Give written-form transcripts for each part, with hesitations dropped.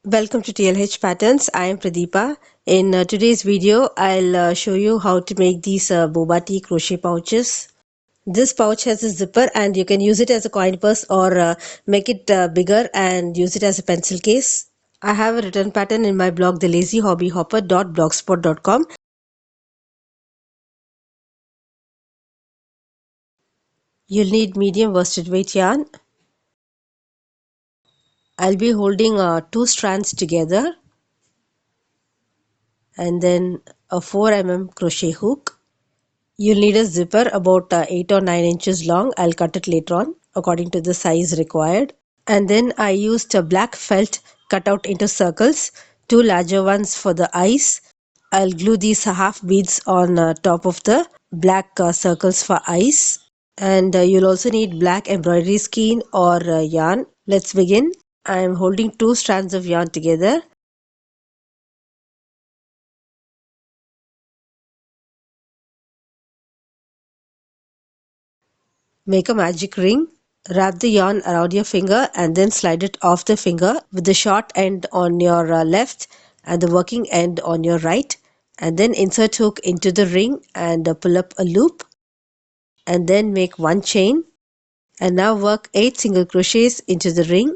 Welcome to TLH Patterns. I am Pradeepa. In today's video, I'll show you how to make these boba tea crochet pouches. This pouch has a zipper and you can use it as a coin purse or make it bigger and use it as a pencil case. I have a written pattern in my blog thelazyhobbyhopper.blogspot.com. You'll need medium worsted weight yarn. I'll be holding two strands together and then a 4 mm crochet hook. You'll need a zipper about 8 or 9 inches long. I'll cut it later on according to the size required. And then I used a black felt cut out into circles, two larger ones for the eyes. I'll glue these half beads on top of the black circles for eyes. And you'll also need black embroidery skein or yarn. Let's begin. I'm holding two strands of yarn together. Make a magic ring. Wrap the yarn around your finger and then slide it off the finger with the short end on your left and the working end on your right, and then insert hook into the ring and pull up a loop and then make one chain, and now work 8 single crochets into the ring.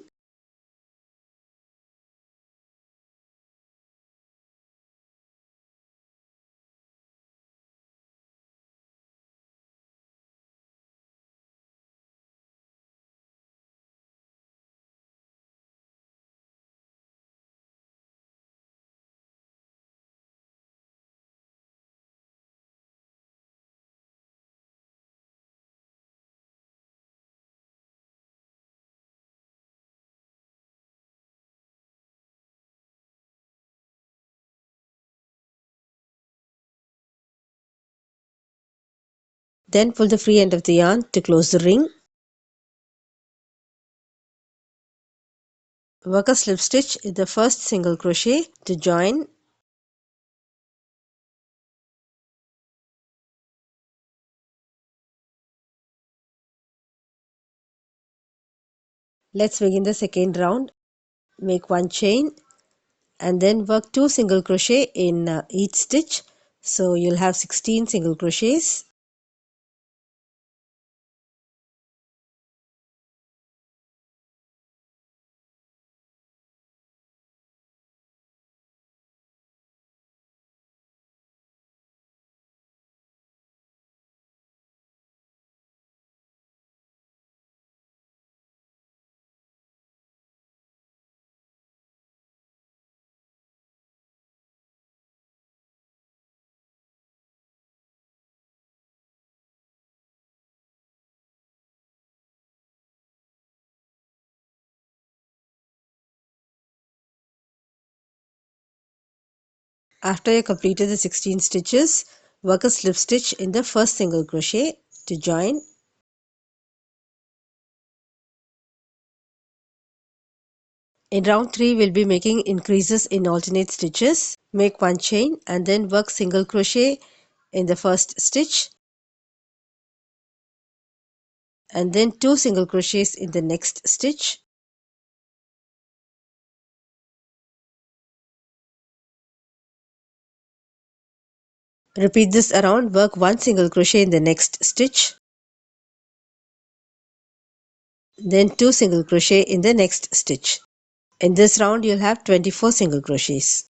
Then pull the free end of the yarn to close the ring. Work a slip stitch in the first single crochet to join. Let's begin the second round. Make one chain and then work 2 single crochet in each stitch, so you'll have 16 single crochets. After you completed the 16 stitches, work a slip stitch in the first single crochet to join. In round 3, we'll be making increases in alternate stitches. Make one chain and then work single crochet in the first stitch and then 2 single crochets in the next stitch. Repeat this around, work 1 single crochet in the next stitch, then 2 single crochet in the next stitch. In this round, you'll have 24 single crochets.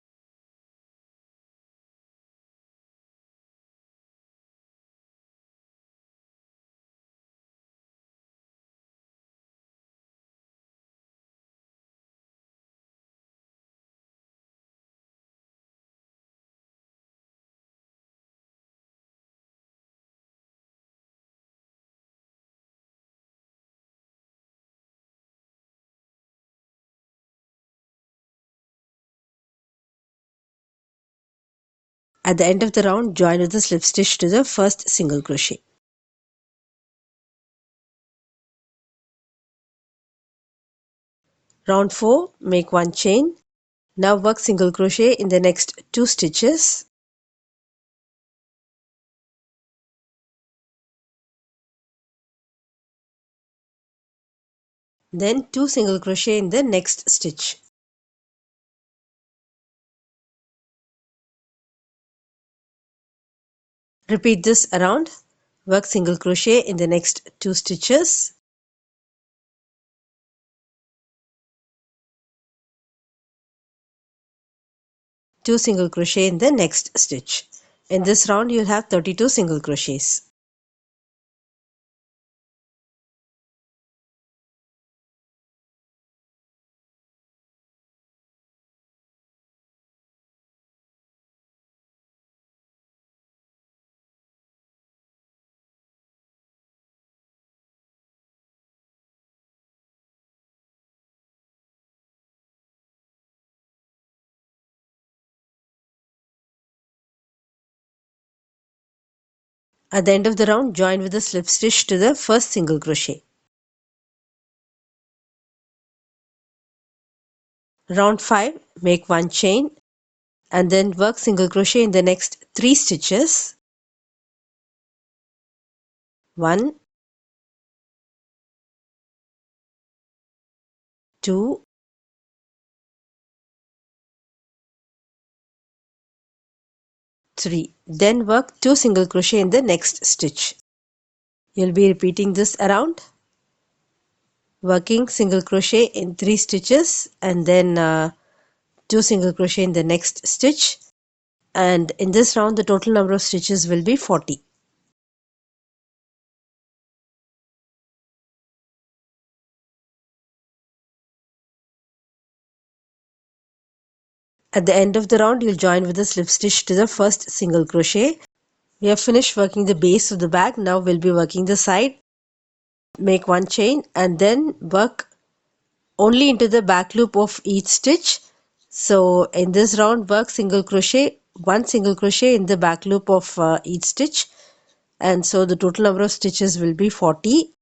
At the end of the round, join with the slip stitch to the first single crochet. Round 4, make one chain. Now work single crochet in the next 2 stitches. Then 2 single crochet in the next stitch. Repeat this around. Work single crochet in the next 2 stitches. Two single crochet in the next stitch. In this round you'll have 32 single crochets. At the end of the round, join with a slip stitch to the first single crochet. Round 5, make 1 chain and then work single crochet in the next 3 stitches. 1, 2, 3. Then work 2 single crochet in the next stitch. You'll be repeating this around, working single crochet in 3 stitches and then 2 single crochet in the next stitch, and in this round the total number of stitches will be 40. At the end of the round you'll join with a slip stitch to the first single crochet. We have finished working the base of the bag. Now we'll be working the side. Make 1 chain and then work only into the back loop of each stitch. So in this round work single crochet, 1 single crochet in the back loop of each stitch, and so the total number of stitches will be 40.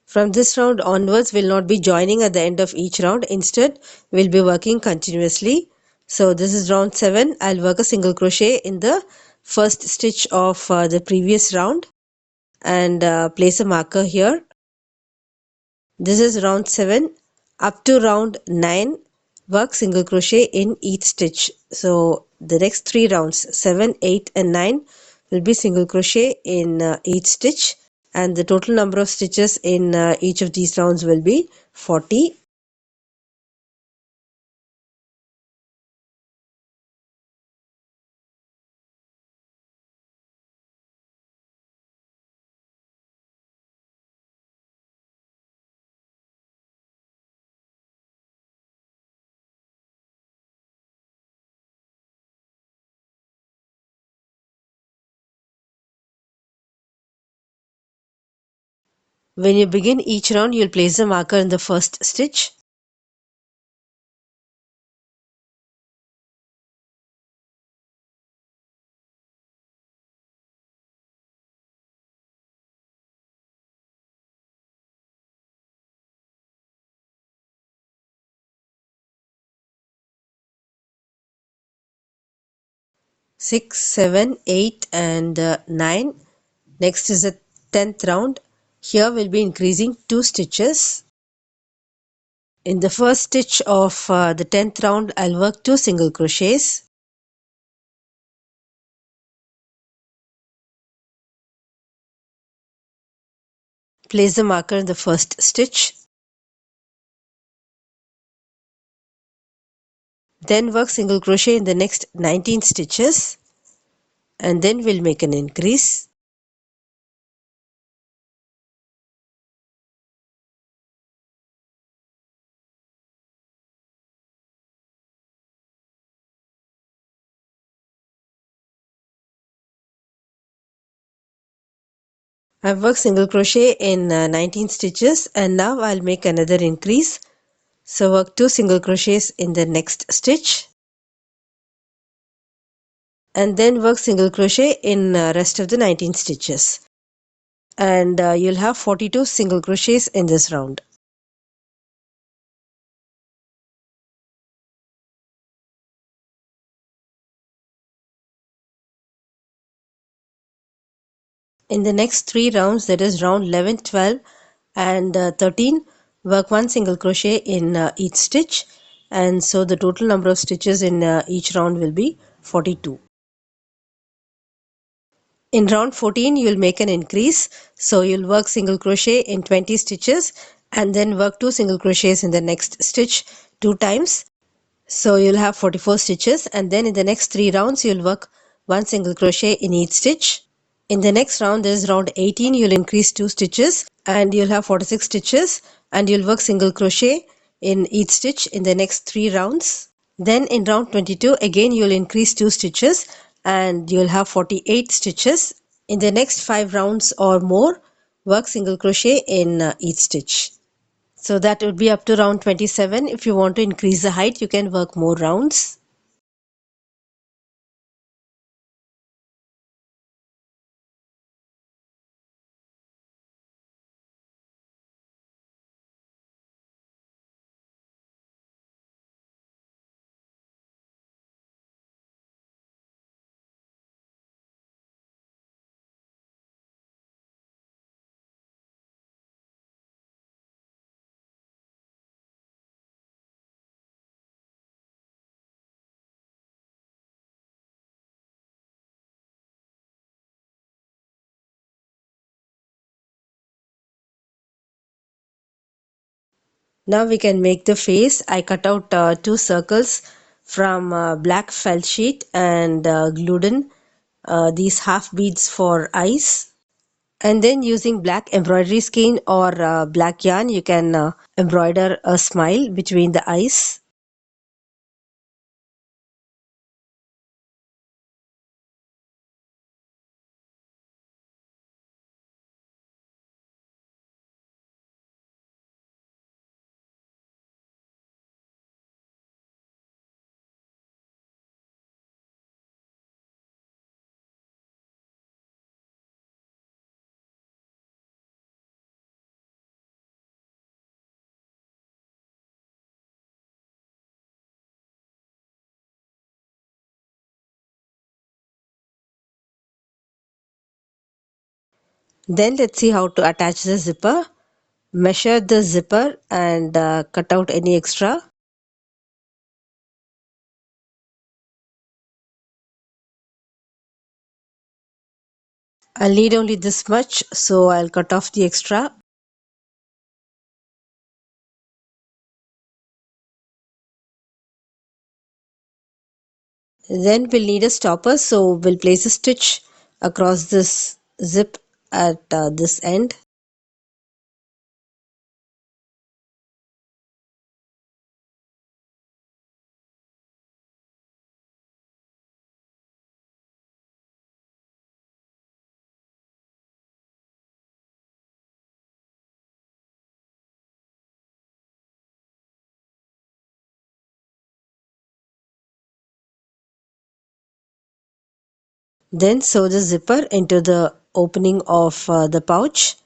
From this round onwards, we'll not be joining at the end of each round. Instead, we'll be working continuously. So this is round 7. I'll work a single crochet in the first stitch of the previous round and place a marker here. This is round 7. Up to round 9, work single crochet in each stitch. So the next 3 rounds, 7, 8 and 9, will be single crochet in each stitch, and the total number of stitches in each of these rounds will be 40. When you begin each round, you'll place a marker in the first stitch. Six, 7, 8 and 9. Next is the 10th round. Here we'll be increasing 2 stitches. In the first stitch of the 10th round, I'll work 2 single crochets. Place the marker in the first stitch. Then work single crochet in the next 19 stitches, and then we'll make an increase. I've worked single crochet in 19 stitches, and now I'll make another increase. So work 2 single crochets in the next stitch, and then work single crochet in rest of the 19 stitches. and you'll have 42 single crochets in this round. In the next 3 rounds, that is round 11, 12 and 13, work 1 single crochet in each stitch, and so the total number of stitches in each round will be 42. In round 14, you will make an increase, so you'll work single crochet in 20 stitches and then work 2 single crochets in the next stitch 2 times. So you'll have 44 stitches, and then in the next 3 rounds you'll work 1 single crochet in each stitch. In the next round, this is round 18, you'll increase 2 stitches and you'll have 46 stitches, and you'll work single crochet in each stitch in the next 3 rounds. Then in round 22, again you'll increase 2 stitches and you'll have 48 stitches. In the next 5 rounds or more, work single crochet in each stitch. So that would be up to round 27. If you want to increase the height, you can work more rounds. Now we can make the face. I cut out 2 circles from black felt sheet and glued in these half beads for eyes. And then using black embroidery skein or black yarn, you can embroider a smile between the eyes. Then let's see how to attach the zipper. Measure the zipper and cut out any extra. I'll need only this much, so I'll cut off the extra. Then we'll need a stopper, so we'll place a stitch across this zip at this end. Then sew the zipper into the opening of the pouch.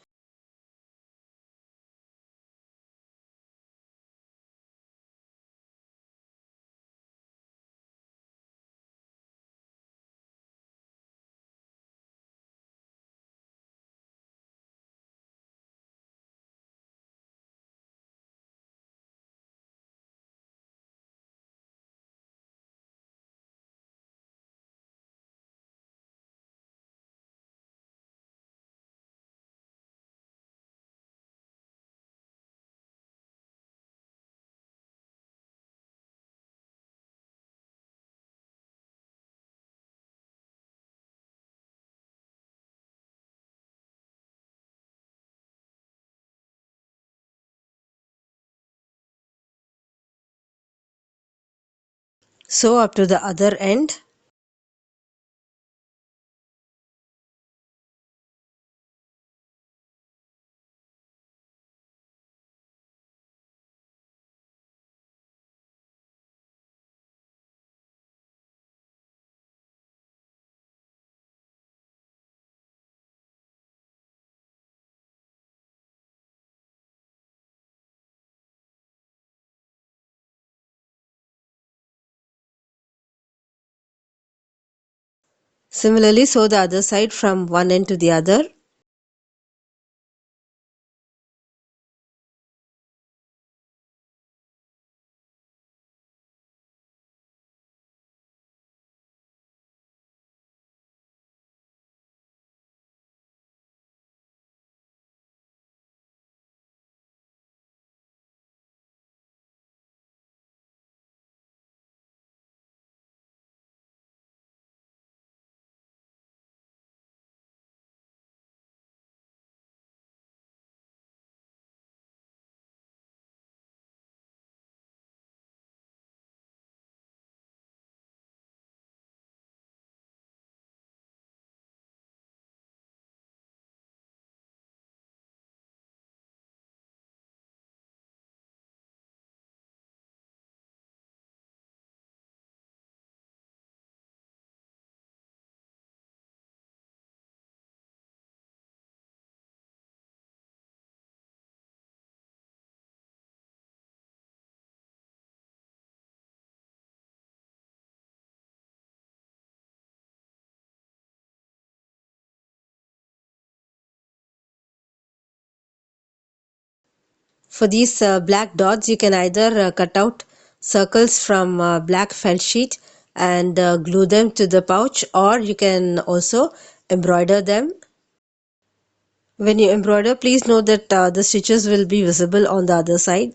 Sew up to the other end. Similarly, sew the other side from one end to the other. For these black dots, you can either cut out circles from black felt sheet and glue them to the pouch, or you can also embroider them. When you embroider, please note that the stitches will be visible on the other side.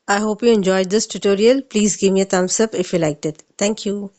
I hope you enjoyed this tutorial. Please give me a thumbs up if you liked it. Thank you.